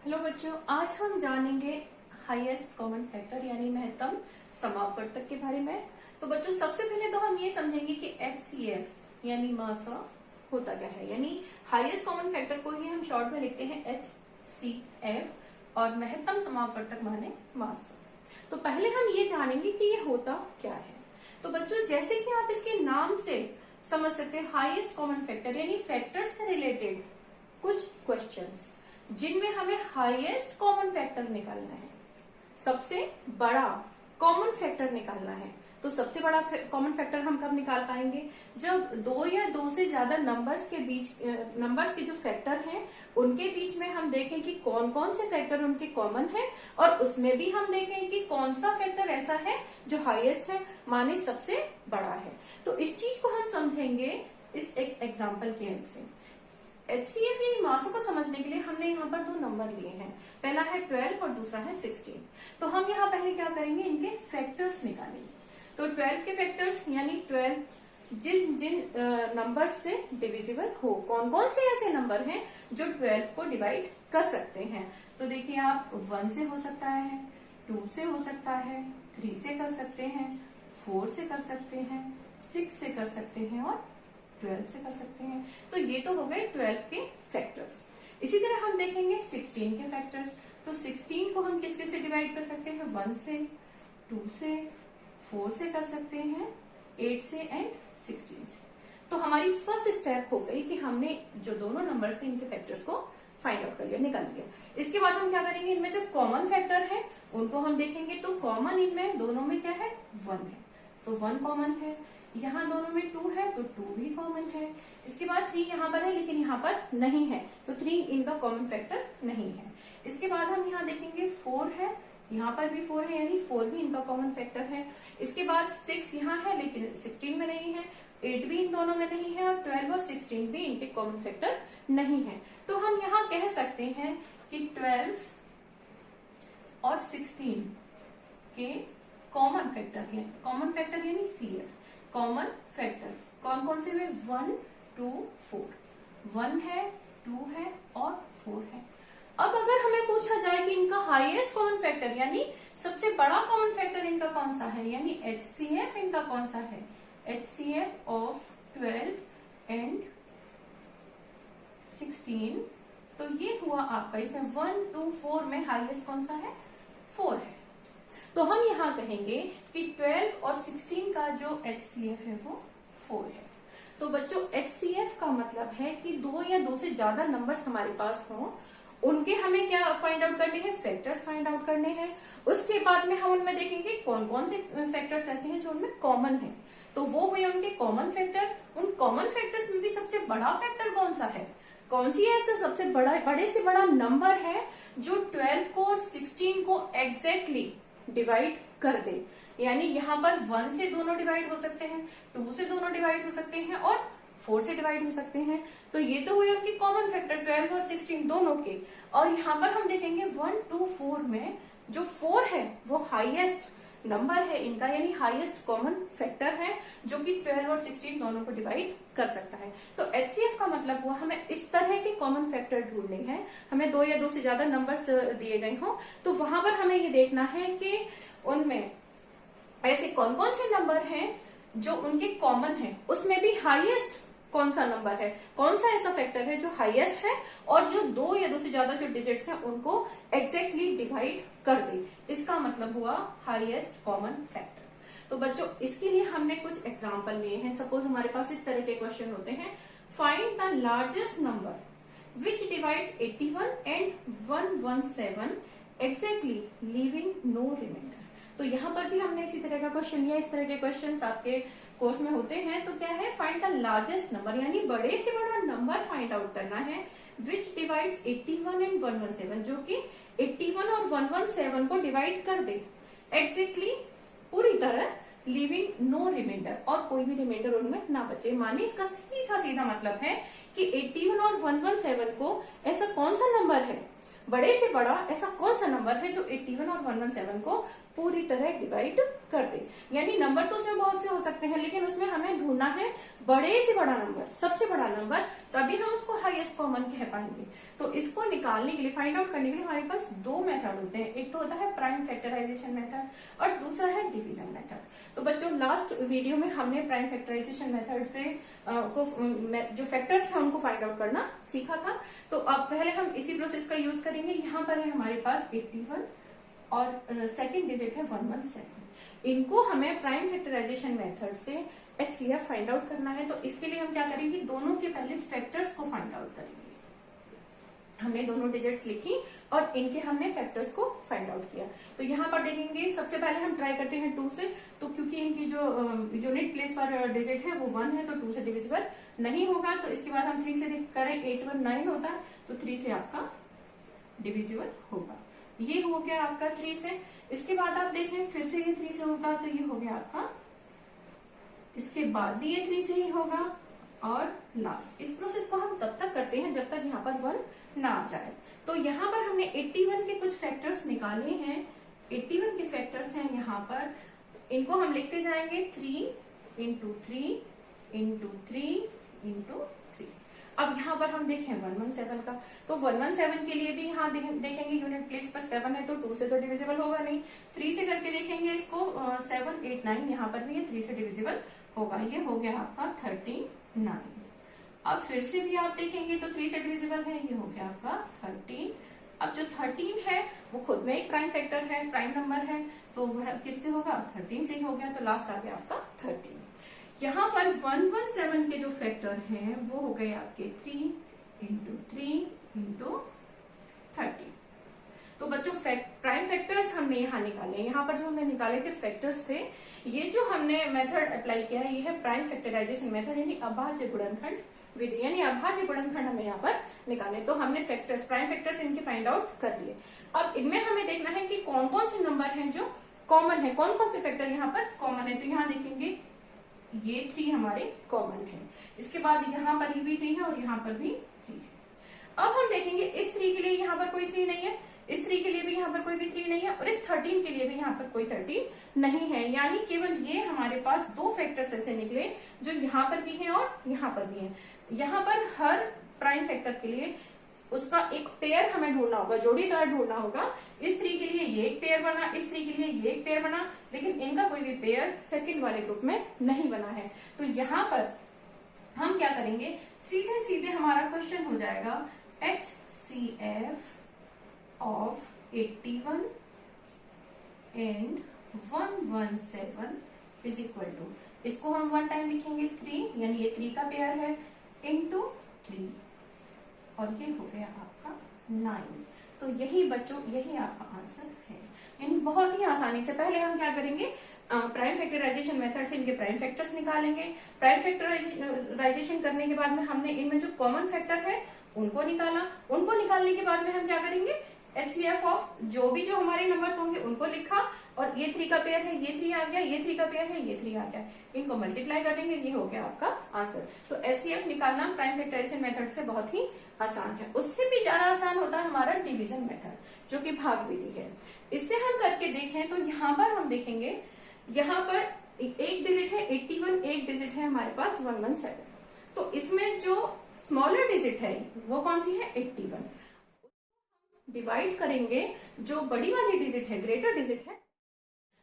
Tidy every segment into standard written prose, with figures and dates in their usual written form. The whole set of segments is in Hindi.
हेलो बच्चों, आज हम जानेंगे हाईएस्ट कॉमन फैक्टर यानी महत्तम समापवर्तक के बारे में। तो बच्चों, सबसे पहले तो हम ये समझेंगे कि HCF यानी मास होता क्या है। यानी हाईएस्ट कॉमन फैक्टर को ही हम शॉर्ट में लिखते हैं HCF और महत्तम समापवर्तक माने मास। तो पहले हम ये जानेंगे कि ये होता क्या है। तो बच्चों, जैसे कि आप इसके नाम से समझ सकते हैं, हाईएस्ट कॉमन फैक्टर यानी फैक्टर से रिलेटेड कुछ क्वेश्चंस जिनमें हमें हाईएस्ट कॉमन फैक्टर निकालना है, सबसे बड़ा कॉमन फैक्टर निकालना है। तो सबसे बड़ा कॉमन फैक्टर हम कब निकाल पाएंगे? जब दो या दो से ज्यादा नंबर्स के जो फैक्टर हैं उनके बीच में हम देखें कि कौन कौन से फैक्टर उनके कॉमन है, और उसमें भी हम देखें कि कौन सा फैक्टर ऐसा है जो हाईएस्ट है, माने सबसे बड़ा है। तो इस चीज को हम समझेंगे इस एक एग्जाम्पल की हेल्प से। HCF यानी मासों को समझने के लिए हमने यहाँ पर दो नंबर लिए हैं, पहला है 12 और दूसरा है 16। तो हम यहाँ पहले क्या करेंगे, इनके फैक्टर्स निकालेंगे। तो 12 के फैक्टर्स यानी 12 जिन नंबर से डिविजिबल हो, कौन कौन से ऐसे नंबर हैं जो 12 को डिवाइड कर सकते हैं। तो देखिए, आप 1 से हो सकता है, 2 से हो सकता है, 3 से कर सकते हैं, 4 से कर सकते हैं, 6 से कर सकते हैं और 12 से कर सकते हैं। तो ये तो हो गए 12 के फैक्टर्स। इसी तरह हम देखेंगे 16 के फैक्टर्स। तो 16 को हम किसके से डिवाइड कर सकते हैं? 1 से, 2 से, 4 से कर सकते हैं, 8 से एंड 16 से। तो हमारी फर्स्ट स्टेप हो गई कि हमने जो दोनों नंबर्स थे इनके फैक्टर्स को फाइंड आउट कर लिया, निकाल लिया। इसके बाद हम क्या करेंगे, इनमें जो कॉमन फैक्टर है उनको हम देखेंगे। तो कॉमन इनमें दोनों में क्या है? 1 है, तो 1 कॉमन है। यहाँ दोनों में 2 है तो 2 भी कॉमन है। इसके बाद 3 यहाँ पर है लेकिन यहाँ पर नहीं है, तो 3 इनका कॉमन फैक्टर नहीं है। इसके बाद हम यहाँ देखेंगे 4 है, यहाँ पर भी 4 है यानी 4 भी इनका कॉमन फैक्टर है। इसके बाद 6 यहाँ है लेकिन 16 में नहीं है, 8 भी इन दोनों में नहीं है और 12 और 16 भी इनके कॉमन फैक्टर नहीं है। तो हम यहाँ कह सकते हैं कि 12 और 16 के कॉमन फैक्टर यानी CF कॉमन फैक्टर कौन कौन से हुए? 1, 2, 4। 1 है, 2 है और 4 है। अब अगर हमें पूछा जाए कि इनका हाईएस्ट कॉमन फैक्टर यानी सबसे बड़ा कॉमन फैक्टर इनका कौन सा है, यानी HCF इनका कौन सा है? HCF of 12 and 16। तो ये हुआ आपका, इसमें 1, 2, 4 में हाईएस्ट कौन सा है? 4 है। तो हम यहाँ कहेंगे कि 12 और 16 का जो HCF है वो 4 है। तो बच्चों, HCF का मतलब है कि दो या दो से ज्यादा नंबर्स हमारे पास हों, उनके हमें क्या फाइंड आउट करने हैं? फैक्टर्स फाइंड आउट करने हैं। उसके बाद में हम उनमें देखेंगे कौन कौन से फैक्टर्स ऐसे हैं जो उनमें कॉमन है। तो वो हुए उनके कॉमन फैक्टर। उन कॉमन फैक्टर्स में भी सबसे बड़ा फैक्टर कौन सा है? कौन सी ऐसा सबसे बड़े से बड़ा नंबर है जो 12 को और 16 को एग्जैक्टली डिवाइड कर दे। यानी यहाँ पर 1 से दोनों डिवाइड हो सकते हैं, 2 से दोनों डिवाइड हो सकते हैं और 4 से डिवाइड हो सकते हैं। तो ये तो हुए उनके कॉमन फैक्टर 12 और 16 दोनों के। और यहाँ पर हम देखेंगे 1, 2, 4 में जो 4 है वो हाईएस्ट नंबर है इनका, यानी हाईएस्ट कॉमन फैक्टर है जो कि 12 और 16 दोनों को डिवाइड कर सकता है। तो HCF का मतलब हुआ हमें इस तरह के कॉमन फैक्टर ढूंढने हैं। हमें दो या दो से ज्यादा नंबर्स दिए गए हों तो वहां पर हमें ये देखना है कि उनमें ऐसे कौन कौन से नंबर हैं जो उनके कॉमन है, उसमें भी हाईएस्ट कौन सा नंबर है, कौन सा ऐसा फैक्टर है जो हाईएस्ट है और जो दो या दो से ज्यादा जो डिजिट्स हैं उनको एग्जैक्टली डिवाइड कर दे। इसका मतलब हुआ हाईएस्ट कॉमन फैक्टर। तो बच्चों, इसके लिए हमने कुछ एग्जांपल लिए हैं। सपोज हमारे पास इस तरह के क्वेश्चन होते हैं, find the largest number which divides 81 and 117 exactly leaving no remainder. तो यहाँ पर भी हमने इसी तरह का क्वेश्चन लिया। इस तरह के क्वेश्चन आपके कोर्स में होते हैं। तो क्या है? फाइंड द लार्जेस्ट नंबर यानी बड़े से बड़ा नंबर फाइंड आउट करना है विच डिवाइड्स 81 एंड 117, जो कि 81 और 117 को डिवाइड कर दे एग्जैक्टली पूरी तरह, लीविंग नो रिमाइंडर, और कोई भी रिमाइंडर उनमें ना बचे। माने इसका सीधा सीधा मतलब है कि 81 और 117 को ऐसा कौन सा नंबर है, बड़े से बड़ा ऐसा कौन सा नंबर है जो 81 और 117 को पूरी तरह डिवाइड कर दे। यानी नंबर तो उसमें बहुत से हो सकते हैं लेकिन उसमें हमें ढूंढना है बड़े से बड़ा नंबर, सबसे बड़ा नंबर तो अभी हम उसको हाईएस्ट कॉमन कह पाएंगे। तो इसको निकालने के लिए, फाइंड आउट करने के लिए हमारे पास दो मेथड होते हैं, एक तो होता है प्राइम फैक्टराइजेशन मेथड और दूसरा है डिवीजन मेथड। तो बच्चों लास्ट वीडियो में हमने प्राइम फैक्टराइजेशन मेथड से जो फैक्टर्स है उनको फाइंड आउट करना सीखा था। तो अब पहले हम इसी प्रोसेस का यूज करेंगे। यहाँ पर है हमारे पास 81 और सेकेंड डिजिट है 117। इनको हमें प्राइम फैक्टराइजेशन मेथड से HCF फाइंड आउट करना है। तो इसके लिए हम क्या करेंगे, दोनों के पहले फैक्टर्स को फाइंड आउट करेंगे। हमने दोनों डिजिट्स लिखी और इनके हमने फैक्टर्स को फाइंड आउट किया। तो यहाँ पर देखेंगे, सबसे पहले हम ट्राई करते हैं 2 से। तो क्योंकि इनकी जो यूनिट प्लेस पर डिजिट है वो 1 है, तो 2 से डिविजिबल नहीं होगा। तो इसके बाद हम 3 से करें, 8 1 9 होता है, तो 3 से आपका डिविजिबल होगा। ये हो गया आपका 3 से। इसके बाद आप देखें फिर से ये 3 से होगा, तो ये हो गया आपका, इसके बाद भी ये 3 से ही होगा और लास्ट। इस प्रोसेस को हम तब तक करते हैं जब तक यहाँ पर 1 ना आ जाए। तो यहाँ पर हमने 81 के कुछ फैक्टर्स निकाले हैं। 81 के फैक्टर्स हैं यहाँ पर, इनको हम लिखते जाएंगे 3 इंटू 3 इंटू 3 इंटू 3। अब यहाँ पर हम देखें 117 का, तो 117 के लिए भी यहाँ देखेंगे यूनिट प्लेस पर 7 है, तो 2 से तो डिविजिबल होगा नहीं। 3 से करके देखेंगे इसको, 7 8 9, यहाँ पर भी ये 3 से डिविजिबल होगा। ये हो गया आपका 39। अब फिर से भी आप देखेंगे तो 3 से डिविजिबल है, ये हो गया आपका 13। अब जो 13 है वो खुद में एक प्राइम फैक्टर है, प्राइम नंबर है, तो वह किससे होगा, 13 से ही हो गया। तो लास्ट आ गया आपका 13। यहाँ पर 117 के जो फैक्टर हैं वो हो गए आपके 3 इंटू 3 इंटू 30। तो बच्चों प्राइम फैक्टर्स हमने यहाँ निकाले। यहाँ पर जो हमने निकाले थे फैक्टर्स थे, ये जो हमने मेथड अप्लाई किया है ये है प्राइम फैक्टराइजेशन मेथड, यानी अभाज्य गुणनखंड विधि, यानी अभाज्य गुणनखंड हमें यहाँ पर निकाले। तो हमने फैक्टर्स, प्राइम फैक्टर्स इनके फाइंड आउट कर लिए। अब इनमें हमें देखना है कि कौन कौन से नंबर हैं जो कॉमन है, कौन कौन से फैक्टर यहाँ पर कॉमन है। तो यहाँ देखेंगे ये 3 हमारे कॉमन है, इसके बाद यहाँ पर भी 3 है और यहाँ पर भी 3 है। अब हम देखेंगे इस 3 के लिए यहाँ पर कोई 3 नहीं है, इस 3 के लिए भी यहाँ पर कोई भी 3 नहीं है और इस 13 के लिए भी यहाँ पर कोई 13 नहीं है। यानी केवल ये हमारे पास 2 फैक्टर्स ऐसे निकले जो यहाँ पर भी हैं और यहाँ पर भी हैं। यहाँ पर हर प्राइम फैक्टर के लिए उसका एक पेयर हमें ढूंढना होगा, जोड़ीदार ढूंढना होगा। इस 3 के लिए ये एक पेयर बना, इस 3 के लिए ये एक पेयर बना, लेकिन इनका कोई भी पेयर सेकंड वाले ग्रुप में नहीं बना है। तो यहाँ पर हम क्या करेंगे, सीधे सीधे हमारा क्वेश्चन हो जाएगा HCF of 81 and 117 is equal to, इसको हम 1 टाइम लिखेंगे 3, यानी ये 3 का पेयर है, इंटू 3 और ये हो गया आपका 9। तो यही बच्चों, यही आपका आंसर है। यानी बहुत ही आसानी से पहले हम क्या करेंगे, प्राइम फैक्टराइजेशन मेथड से इनके प्राइम फैक्टर्स निकालेंगे। प्राइम फैक्टराइजेशन करने के बाद में हमने इनमें जो कॉमन फैक्टर है उनको निकाला। उनको निकालने के बाद में हम क्या करेंगे, HCF ऑफ जो हमारे नंबर्स होंगे उनको लिखा और ये 3 का पेयर है, ये 3 आ गया, ये 3 का पेयर है, ये 3 आ गया, इनको मल्टीप्लाई कर देंगे, ये हो गया आपका आंसर। तो HCF निकालना प्राइम फैक्टराइजेशन मेथड से बहुत ही आसान है। उससे भी ज्यादा आसान होता है हमारा डिवीजन मेथड, जो कि भाग विधि है। इससे हम करके देखें तो यहाँ पर हम देखेंगे, यहाँ पर एक डिजिट है 81, एक डिजिट है हमारे पास 117। तो इसमें जो स्मॉलर डिजिट है वो कौन सी है, 81। डिवाइड करेंगे जो बड़ी वाली डिजिट है, ग्रेटर डिजिट है।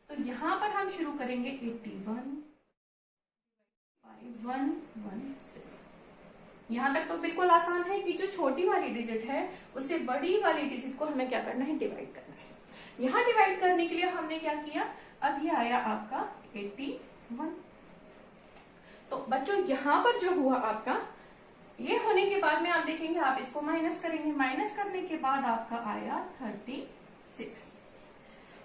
तो यहां पर हम शुरू करेंगे 81 by 117। यहां तक तो बिल्कुल आसान है कि जो छोटी वाली डिजिट है उससे बड़ी वाली डिजिट को हमें क्या करना है, डिवाइड करना है। यहां डिवाइड करने के लिए हमने क्या किया, अब ये आया आपका 81। तो बच्चों यहां पर जो हुआ आपका, ये होने के बाद में आप देखेंगे, आप इसको माइनस करेंगे, माइनस करने के बाद आपका आया 36।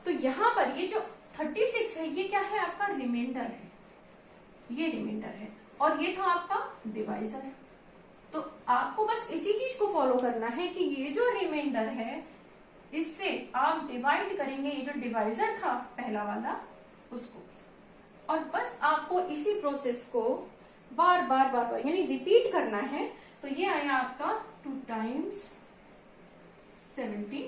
तो यहां पर ये जो 36 है ये क्या है, आपका रिमाइंडर है, ये रिमाइंडर है और ये था आपका डिवाइजर। तो आपको बस इसी चीज को फॉलो करना है कि ये जो रिमाइंडर है इससे आप डिवाइड करेंगे ये जो डिवाइजर था पहला वाला उसको, और बस आपको इसी प्रोसेस को बार बार बार बार यानी रिपीट करना है। तो ये आया आपका 2 टाइम्स 72।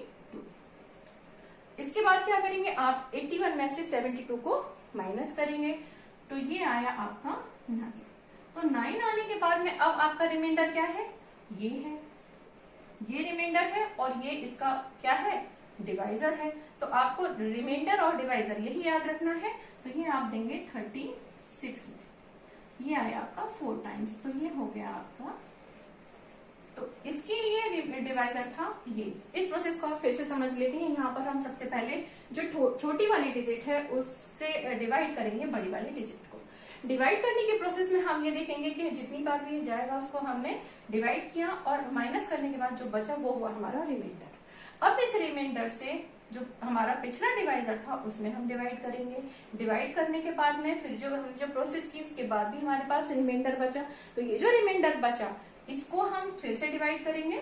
इसके बाद क्या करेंगे, आप 81 में से 72 को माइनस करेंगे, तो ये आया आपका 9। तो 9 आने के बाद में अब आपका रिमाइंडर क्या है, ये है, ये रिमाइंडर है और ये इसका क्या है, डिवाइजर है। तो आपको रिमाइंडर और डिवाइजर यही याद रखना है। तो ये आप देंगे 36 में, ये आया आपका 4 टाइम्स, तो ये हो गया आपका, तो इसके लिए डिवाइजर था ये। इस प्रोसेस को आप फिर से समझ लेते हैं। यहाँ पर हम सबसे पहले जो छोटी वाली डिजिट है उससे डिवाइड करेंगे बड़ी वाली डिजिट को। डिवाइड करने के प्रोसेस में हम ये देखेंगे कि जितनी बार भी ये जाएगा उसको हमने डिवाइड किया और माइनस करने के बाद जो बचा वो हुआ हमारा रिमाइंडर। अब इस रिमाइंडर से जो हमारा पिछला डिवाइजर था उसमें हम डिवाइड करेंगे। डिवाइड करने के बाद में फिर जो प्रोसेस की उसके बाद भी हमारे पास रिमाइंडर बचा, तो ये जो रिमाइंडर बचा इसको हम फिर से डिवाइड करेंगे,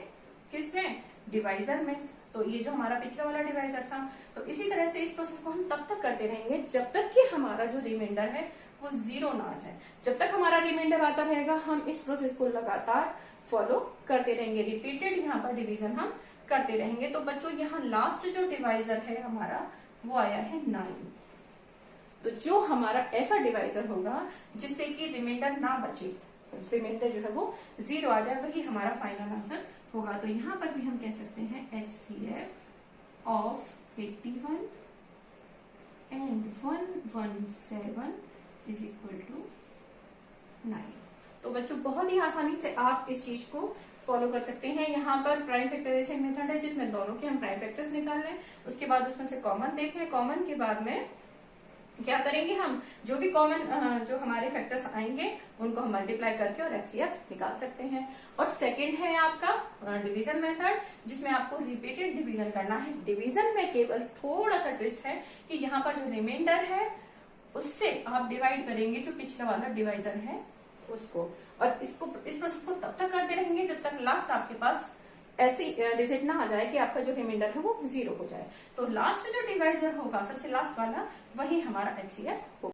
किसमें, डिवाइजर में। तो ये जो हमारा पिछला वाला डिवाइजर था, तो इसी तरह से इस प्रोसेस को हम तब तक करते रहेंगे जब तक कि हमारा जो रिमाइंडर है वो 0 ना आ जाए। जब तक हमारा रिमाइंडर आता रहेगा हम इस प्रोसेस को लगातार फॉलो करते रहेंगे, रिपीटेड यहाँ पर डिवीजन हम करते रहेंगे। तो बच्चों यहाँ लास्ट जो डिवाइजर है हमारा वो आया है 9। तो जो हमारा ऐसा डिवाइजर होगा जिससे कि रिमाइंडर ना बचे, रिमाइंडर जो है वो 0 आ जाए, वही हमारा फाइनल आंसर होगा। तो यहाँ पर भी हम कह सकते हैं HCF of 81 and 117 is equal to 9। तो बच्चों बहुत ही आसानी से आप इस चीज को फॉलो कर सकते हैं। यहाँ पर प्राइम फैक्टराइजेशन मेथड है जिसमें दोनों के हम प्राइम फैक्टर्स निकाल लें, उसके बाद उसमें से कॉमन देखें, कॉमन के बाद में क्या करेंगे, हम जो भी कॉमन जो हमारे फैक्टर्स आएंगे उनको हम मल्टीप्लाई करके और HCF निकाल सकते हैं। और सेकंड है आपका डिवीजन मेथड जिसमें आपको रिपीटेड डिवीजन करना है। डिवीजन में केवल थोड़ा सा ट्विस्ट है कि यहाँ पर जो रिमाइंडर है उससे आप डिवाइड करेंगे जो पिछला वाला डिवाइजर है उसको, और इस प्रोसेस को तब तक करते रहेंगे जब तक लास्ट आपके पास ऐसी डिजिट ना आ जाए कि आपका जो रिमाइंडर है वो 0 हो जाए। तो लास्ट जो डिवाइजर होगा सबसे लास्ट वाला वही हमारा HCF होगा।